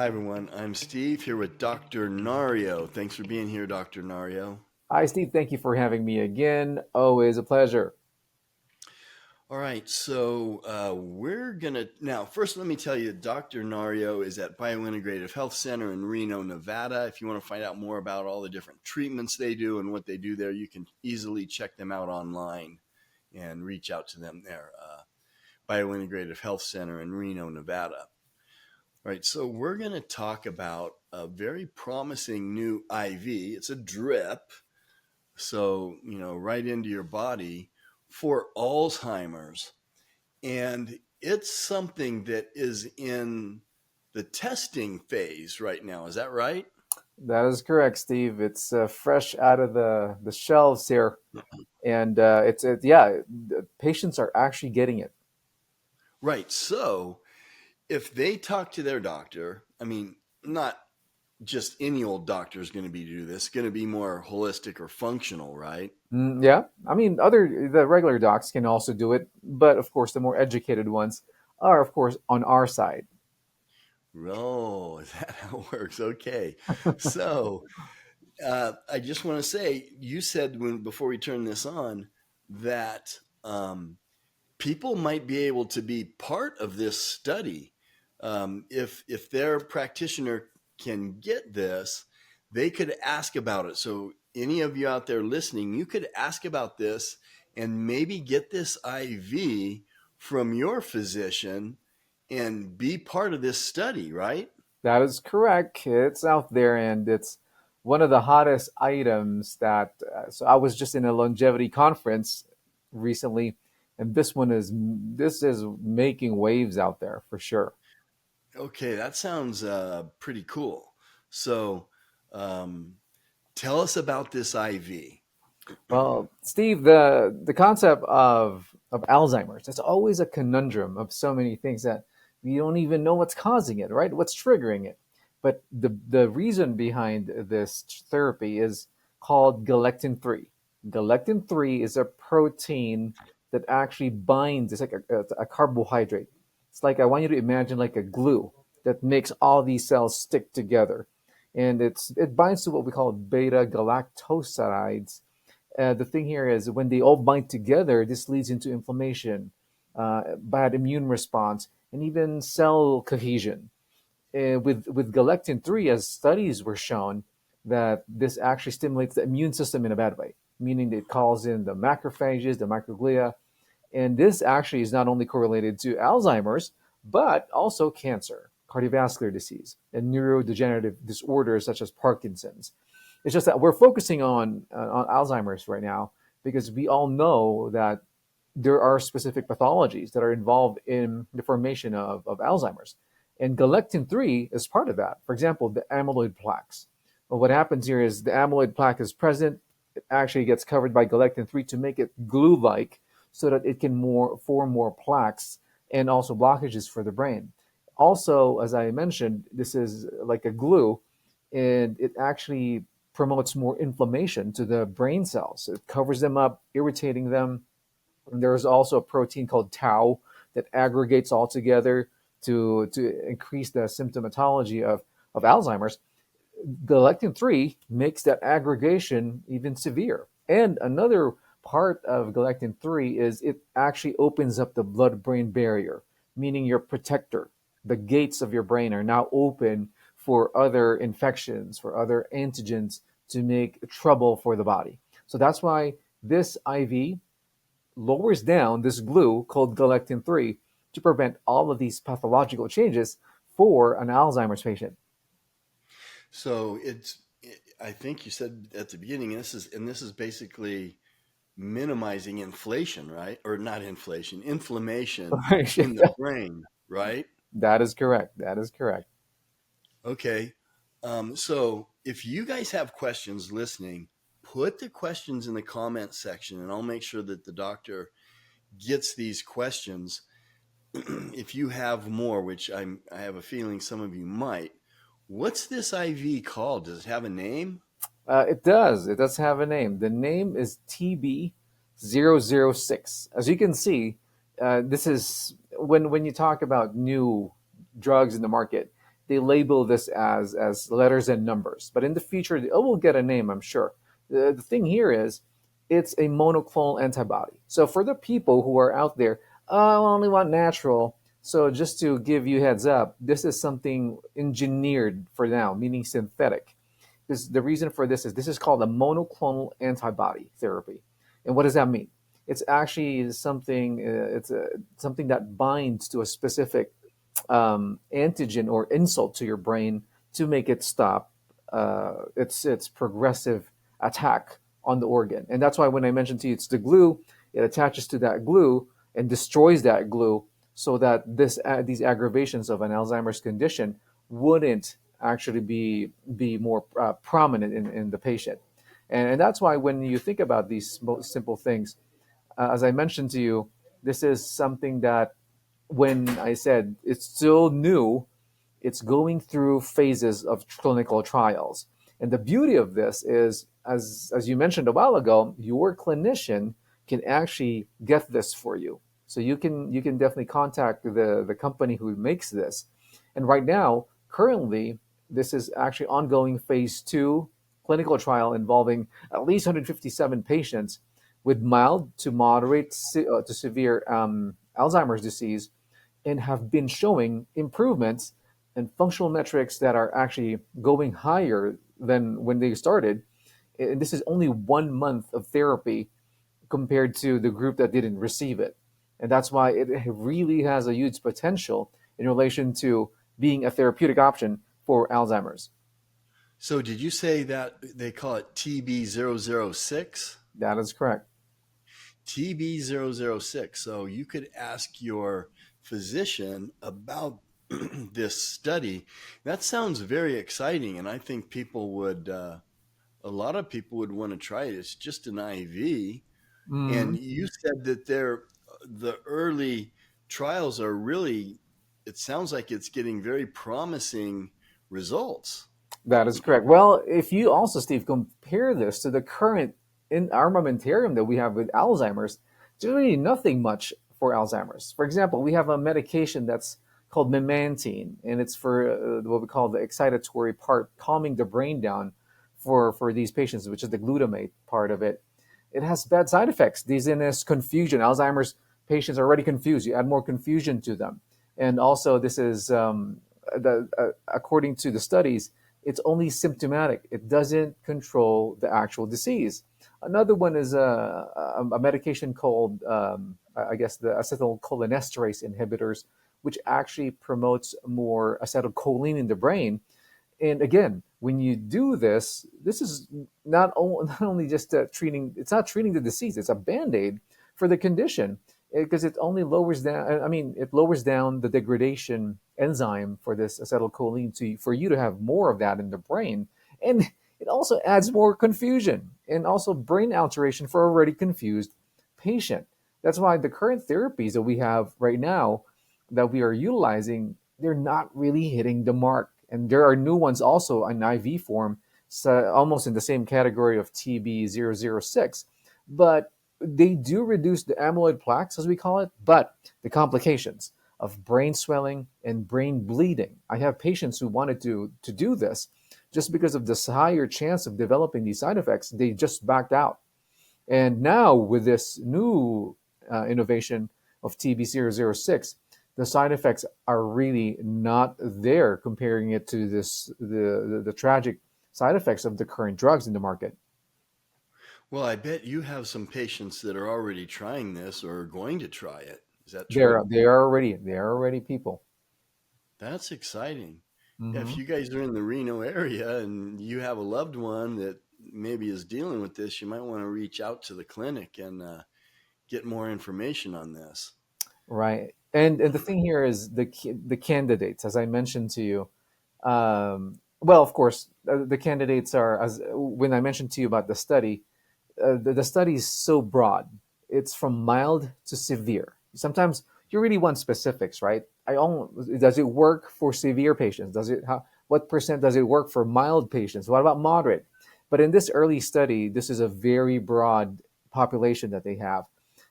Hi, everyone. I'm Steve here with Dr. Nario. Thanks for being here, Dr. Nario. Hi, Steve. Thank you for having me again. Always a pleasure. All right, so we're going to now, first, let me tell you, Dr. Nario is at Biointegrative Health Center in Reno, Nevada. If you want to find out more about all the different treatments they do and what they do there, you can easily check them out online and reach out to them there. Biointegrative Health Center in Reno, Nevada. All right, so we're going to talk about a very promising new IV. It's a drip, so right into your body for Alzheimer's, and it's something that is in the testing phase right now. Is that right? That is correct, Steve. It's fresh out of the shelves here, and the patients are actually getting it. Right. So if they talk to their doctor, I mean, not just any old doctor is going to be do this, going to be more holistic or functional, right? Yeah, I mean, other the regular docs can also do it, but of course, the more educated ones are, of course, on our side. Oh, is that how it works? Okay. So I just want to say, you said when before we turn this on that people might be able to be part of this study. If their practitioner can get this, they could ask about it. So any of you out there listening, you could ask about this and maybe get this IV from your physician and be part of this study, right? That is correct. It's out there, and it's one of the hottest items that. So I was just in a longevity conference recently, and this is making waves out there for sure. Okay, that sounds pretty cool. So, um, tell us about this IV. Well, Steve, the concept of Alzheimer's, it's always a conundrum of so many things that we don't even know what's causing it, right? What's triggering it. But the reason behind this therapy is called galectin 3. Galectin 3 is a protein that actually binds, it's like a carbohydrate. It's like I want you to imagine like a glue that makes all these cells stick together. And it binds to what we call beta galactosides. The thing here is when they all bind together, this leads into inflammation, bad immune response, and even cell cohesion. With galectin 3, as studies were shown, that this actually stimulates the immune system in a bad way, meaning that it calls in the macrophages, the microglia. And this actually is not only correlated to Alzheimer's, but also cancer, cardiovascular disease, and neurodegenerative disorders such as Parkinson's. It's just that we're focusing on Alzheimer's right now because we all know that there are specific pathologies that are involved in the formation of Alzheimer's. And galectin 3 is part of that. For example, the amyloid plaques. Well, what happens here is the amyloid plaque is present. It actually gets covered by galectin 3 to make it glue like so that it can form more plaques and also blockages for the brain. Also, as I mentioned, this is like a glue, and it actually promotes more inflammation to the brain cells. It covers them up, irritating them. And there's also a protein called tau that aggregates all together to increase the symptomatology of Alzheimer's. The lectin 3 makes that aggregation even severe. And another part of galectin 3 is it actually opens up the blood brain barrier, meaning your protector. The gates of your brain are now open for other infections, for other antigens to make trouble for the body. So that's why this IV lowers down this glue called galectin 3 to prevent all of these pathological changes for an Alzheimer's patient. So I think you said at the beginning, this is basically minimizing inflation, right? Or not inflation, inflammation in the brain, right? That is correct. That is correct. Okay. So if you guys have questions listening, put the questions in the comment section, and I'll make sure that the doctor gets these questions. If you have more, which I have a feeling some of you might, what's this IV called? Does it have a name? It does. It does have a name. The name is TB006. As you can see, this is when you talk about new drugs in the market, they label this as letters and numbers. But in the future, it will get a name, I'm sure. The thing here is, it's a monoclonal antibody. So for the people who are out there, oh, I only want natural. So just to give you heads up, this is something engineered for now, meaning synthetic. This, the reason for this is called a monoclonal antibody therapy. And what does that mean? It's actually something. Something that binds to a specific antigen or insult to your brain to make it stop its progressive attack on the organ. And that's why when I mentioned to you it's the glue, it attaches to that glue and destroys that glue so that these aggravations of an Alzheimer's condition wouldn't actually be more prominent in the patient. And that's why when you think about these most simple things, as I mentioned to you, this is something that when I said it's still new, it's going through phases of clinical trials. And the beauty of this is, as you mentioned a while ago, your clinician can actually get this for you. So you can definitely contact the company who makes this. And right now, currently, this is actually ongoing phase 2 clinical trial involving at least 157 patients with mild to moderate to severe Alzheimer's disease, and have been showing improvements and functional metrics that are actually going higher than when they started. And this is only 1 month of therapy compared to the group that didn't receive it. And that's why it really has a huge potential in relation to being a therapeutic option for Alzheimer's. So did you say that they call it TB006? That is correct. TB006. So you could ask your physician about this study. That sounds very exciting, and I think a lot of people would want to try it. It's just an IV, and Mhm. you said that the early trials are really. It sounds like it's getting very promising results. That is correct. Well, if you also, Steve, compare this to the current in armamentarium that we have with Alzheimer's, there's really nothing much for Alzheimer's. For example, we have a medication that's called memantine, and it's for what we call the excitatory part, calming the brain down for these patients, which is the glutamate part of it. It has bad side effects, dizziness, confusion. Alzheimer's patients are already confused. You add more confusion to them. And also, this is, according to the studies, it's only symptomatic. It doesn't control the actual disease. Another one is a medication called, I guess, the acetylcholinesterase inhibitors, which actually promotes more acetylcholine in the brain. And again, when you do this, this is not only just treating, it's not treating the disease, it's a band-aid for the condition, because it only lowers down, I mean, it lowers down the degradation enzyme for this acetylcholine for you to have more of that in the brain. And it also adds more confusion and also brain alteration for already confused patient. That's why the current therapies that we have right now that we are utilizing, they're not really hitting the mark. And there are new ones also in IV form, so almost in the same category of TB006. But they do reduce the amyloid plaques, as we call it, but the complications of brain swelling and brain bleeding. I have patients who wanted to do this just because of this higher chance of developing these side effects. They just backed out. And now with this new innovation of TB006, the side effects are really not there comparing it to the tragic side effects of the current drugs in the market. Well, I bet you have some patients that are already trying this or are going to try it. Is that They're true? they are already people. That's exciting. Yeah, if Hmm. you guys are in the Reno area and you have a loved one that maybe is dealing with this, you might want to reach out to the clinic and get more information on this. Right. And the thing here is the candidates, as I mentioned to you. Well, of course, the candidates are, as when I mentioned to you about the study, the study is so broad. It's from mild to severe. Sometimes you really want specifics, right? Does it work for severe patients? What percent does it work for mild patients? What about moderate? But in this early study, this is a very broad population that they have,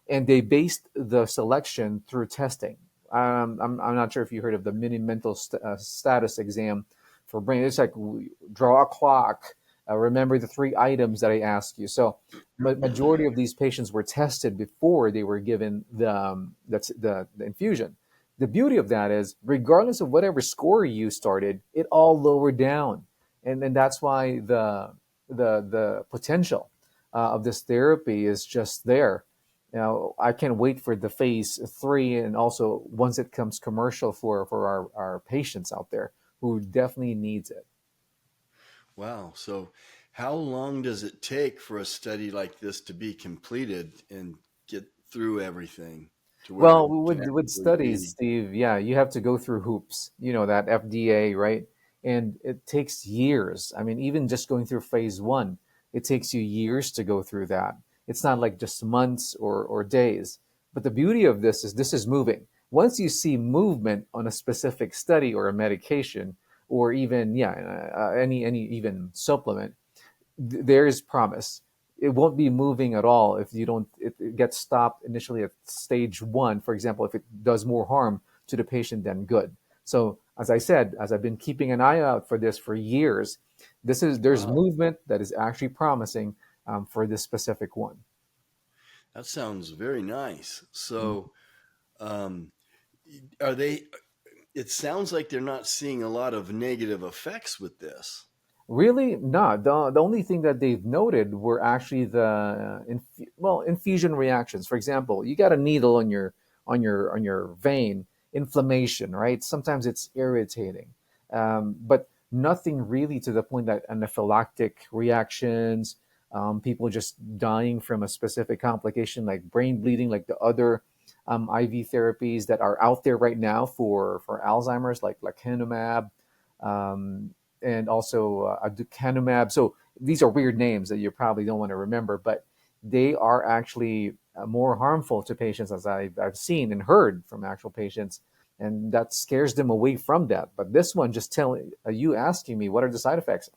and they based the selection through testing. I'm not sure if you heard of the mini mental status exam for brain. It's like draw a clock, remember the three items that I asked you. So, majority of these patients were tested before they were given that's the infusion. The beauty of that is, regardless of whatever score you started, it all lowered down, and that's why the potential of this therapy is just there. Now, I can't wait for the phase three, and also once it comes commercial for our patients out there who definitely needs it. Wow. So, how long does it take for a study like this to be completed and get through everything to where it Well, can with actually studies, be? Steve, yeah, you have to go through hoops, that FDA, right? And it takes years. I mean, even just going through phase one, it takes you years to go through that. It's not like just months or days. But the beauty of this is moving. Once you see movement on a specific study or a medication, or even, any even supplement, there is promise. It won't be moving at all if you don't. It gets stopped initially at stage one. For example, if it does more harm to the patient than good. So, as I said, as I've been keeping an eye out for this for years, there's Wow. movement that is actually promising for this specific one. That sounds very nice. Mm. So, um, are they? It sounds like they're not seeing a lot of negative effects with this. Really, not. The only thing that they've noted were actually the infusion reactions. For example, you got a needle on your vein, inflammation, right? Sometimes it's irritating, but nothing really to the point that anaphylactic reactions, people just dying from a specific complication like brain bleeding, like the other IV therapies that are out there right now for Alzheimer's, like lecanemab. Um, and also aducanumab. So these are weird names that you probably don't want to remember, but they are actually more harmful to patients, as I've seen and heard from actual patients, and that scares them away from that. But this one, just telling you asking me what are the side effects,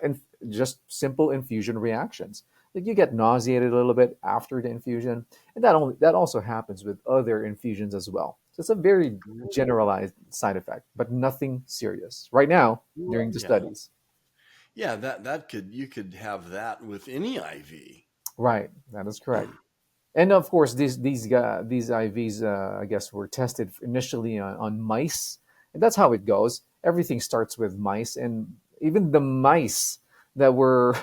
and just simple infusion reactions. Like you get nauseated a little bit after the infusion, and that also happens with other infusions as well. So it's a very generalized side effect, but nothing serious right now during the Yeah, studies. yeah. That could you could have that with any IV. Right, that is correct. And of course, these IVs, I guess, were tested initially on mice, and that's how it goes. Everything starts with mice, and even the mice that were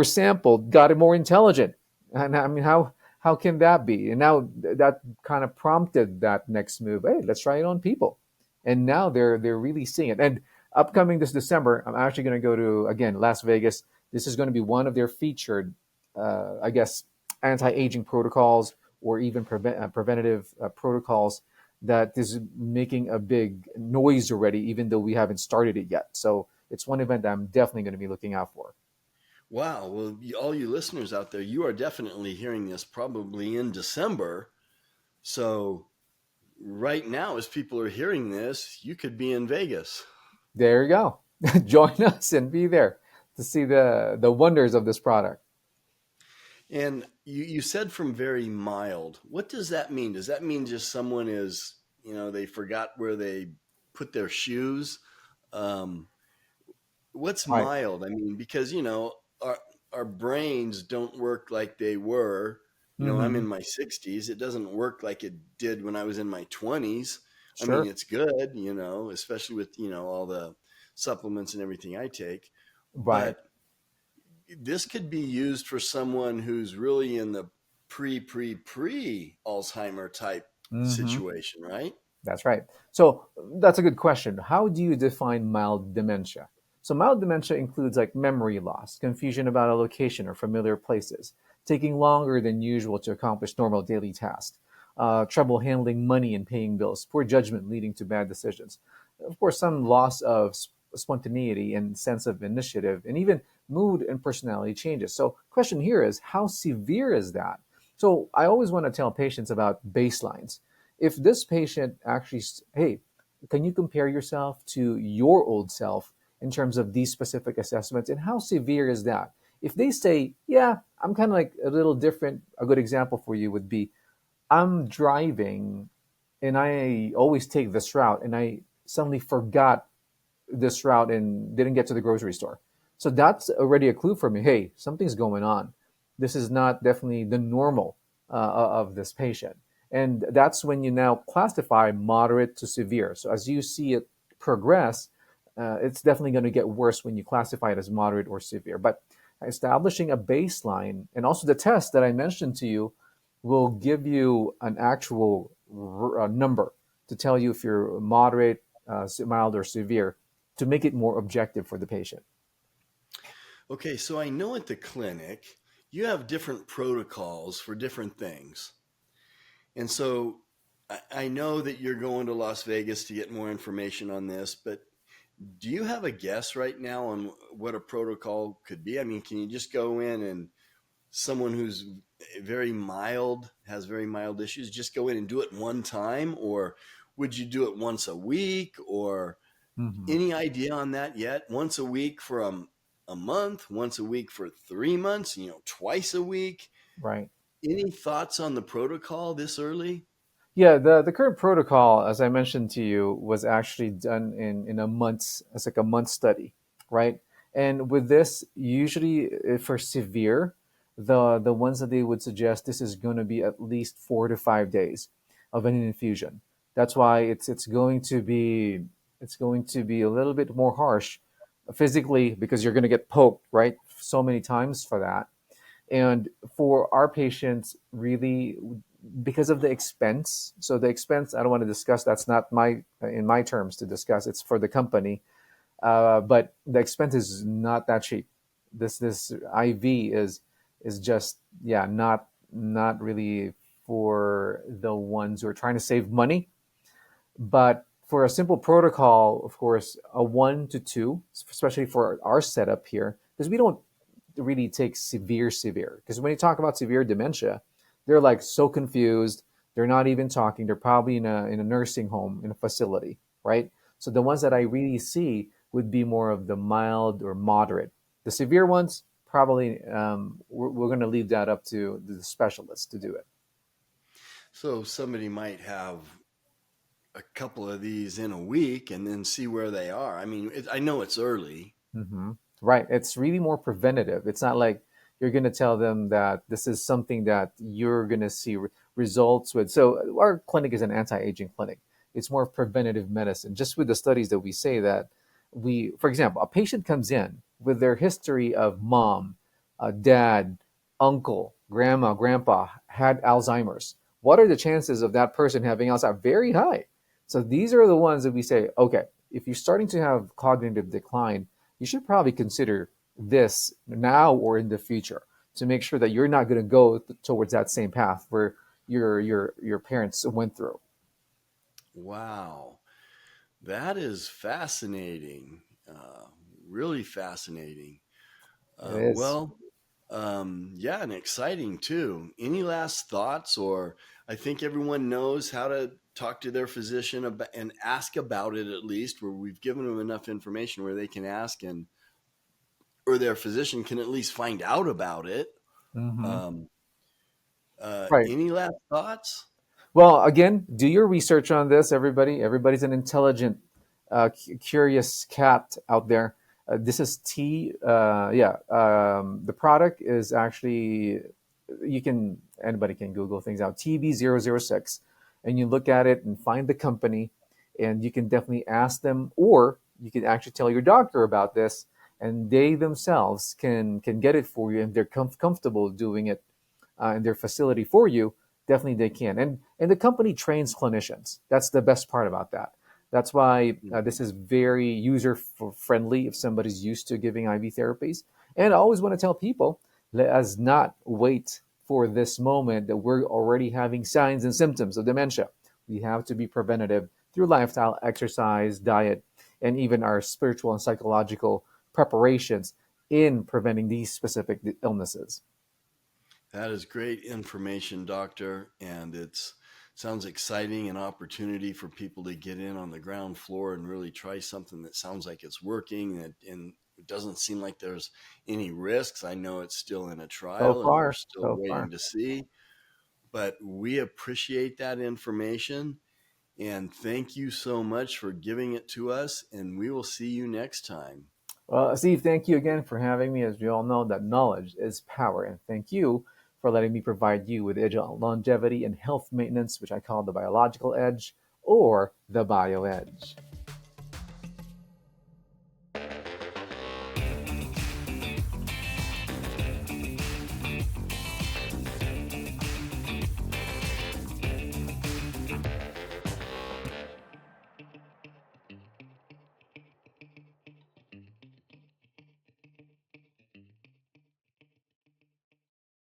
sampled got more intelligent. And I mean, how can that be? And now that kind of prompted that next move. Hey, let's try it on people, and now they're really seeing it. And upcoming this December, I'm actually going to go to again Las Vegas. This is going to be one of their featured, I guess, anti-aging protocols or even preventative protocols that is making a big noise already, even though we haven't started it yet. So it's one event that I'm definitely going to be looking out for. Wow. Well, all you listeners out there, you are definitely hearing this probably in December. So right now, as people are hearing this, you could be in Vegas. There you go. Join us and be there to see the wonders of this product. And you said from very mild. What does that mean? Does that mean just someone is, they forgot where they put their shoes? Um, what's Right. mild? I mean, because, our brains don't work like they were. I'm Mm-hmm. in my 60s. It doesn't work like it did when I was in my 20s. I mean, Sure. it's good, especially with, all the supplements and everything I take. Right. But this could be used for someone who's really in the pre Alzheimer type Mm-hmm. situation, right? That's right. So that's a good question. How do you define mild dementia? So mild dementia includes like memory loss, confusion about a location or familiar places, taking longer than usual to accomplish normal daily tasks, trouble handling money and paying bills, poor judgment leading to bad decisions. Of course, some loss of spontaneity and sense of initiative, and even mood and personality changes. So, question here is how severe is that? So, I always want to tell patients about baselines. If this patient actually, hey, can you compare yourself to your old self in terms of these specific assessments, and how severe is that? If they say, yeah, I'm kind of like a little different, a good example for you would be I'm driving and I always take this route, and I suddenly forgot this route and didn't get to the grocery store. So that's already a clue for me. Hey, something's going on. This is not definitely the normal of this patient. And that's when you now classify moderate to severe. So as you see it progress, it's definitely going to get worse when you classify it as moderate or severe. But establishing a baseline and also the test that I mentioned to you will give you an actual number to tell you if you're moderate, mild, or severe to make it more objective for the patient. Okay, so I know at the clinic you have different protocols for different things. And so I know that you're going to Las Vegas to get more information on this, but do you have a guess right now on what a protocol could be? I mean, can you just go in and someone who's very mild, has very mild issues, just go in and do it one time? Or would you do it once a week? Or Hmm. any idea on that yet? Once a week for a month, once a week for 3 months, twice a week? Right. Any thoughts on the protocol this early? Yeah, the current protocol, as I mentioned to you, was actually done in a month's, it's like a month study, right? And with this, usually for severe, the ones that they would suggest, this is going to be at least 4 to 5 days of an infusion. That's why it's going to be a little bit more harsh physically because you're going to get poked, right? So many times for that. And for our patients, really, because of the expense, so the expense, I don't want to discuss, that's not my, in my terms to discuss, it's for the company. But the expense is not that cheap. This IV is just, yeah, not really for the ones who are trying to save money. But for a simple protocol, of course, a 1 to 2, especially for our setup here, because we don't really take severe. Because when you talk about severe dementia, they're like so confused. They're not even talking. They're probably in a nursing home, in a facility, right? So the ones that I really see would be more of the mild or moderate. The severe ones, probably, we're going to leave that up to the specialists to do it. So somebody might have a couple of these in a week and then see where they are. I mean, I know it's early. Hmm. Right. It's really more preventative. It's not like you're going to tell them that this is something that you're going to see results with. So, our clinic is an anti aging clinic. It's more preventative medicine. Just with the studies that we say that for example, a patient comes in with their history of mom, dad, uncle, grandma, grandpa had Alzheimer's. What are the chances of that person having Alzheimer's? Very high. So, these are the ones that we say, okay, if you're starting to have cognitive decline, you should probably consider this now or in the future to make sure that you're not going to go towards that same path where your parents went through. Wow. That is fascinating. Really fascinating. It is. Well, yeah, and exciting too. Any last thoughts? Or I think everyone knows how to talk to their physician about, and ask about it, at least, where we've given them enough information where they can ask, and or their physician can at least find out about it. Hmm. Um, Right. any last thoughts? Well, again, do your research on this, everybody. Everybody's an intelligent, curious cat out there. This is yeah. The product is actually, anybody can Google things out. TB006, and you look at it and find the company, and you can definitely ask them, or you can actually tell your doctor about this, and they themselves can get it for you, and they're comfortable doing it in their facility for you, definitely they can. And the company trains clinicians. That's the best part about that. That's why this is very user friendly if somebody's used to giving IV therapies. And I always want to tell people, let us not wait for this moment that we're already having signs and symptoms of dementia. We have to be preventative through lifestyle, exercise, diet, and even our spiritual and psychological preparations in preventing these specific illnesses. That is great information, doctor, and it's sounds exciting, an opportunity for people to get in on the ground floor and really try something that sounds like it's working, and it doesn't seem like there's any risks. I know it's still in a So trial and we're far, still so far. waiting to see, but we appreciate that information. And thank you so much for giving it to us, and we will see you next time. Well, Steve, thank you again for having me. As we all know, that knowledge is power. And thank you for letting me provide you with edge on longevity and health maintenance, which I call the biological edge or the bio edge.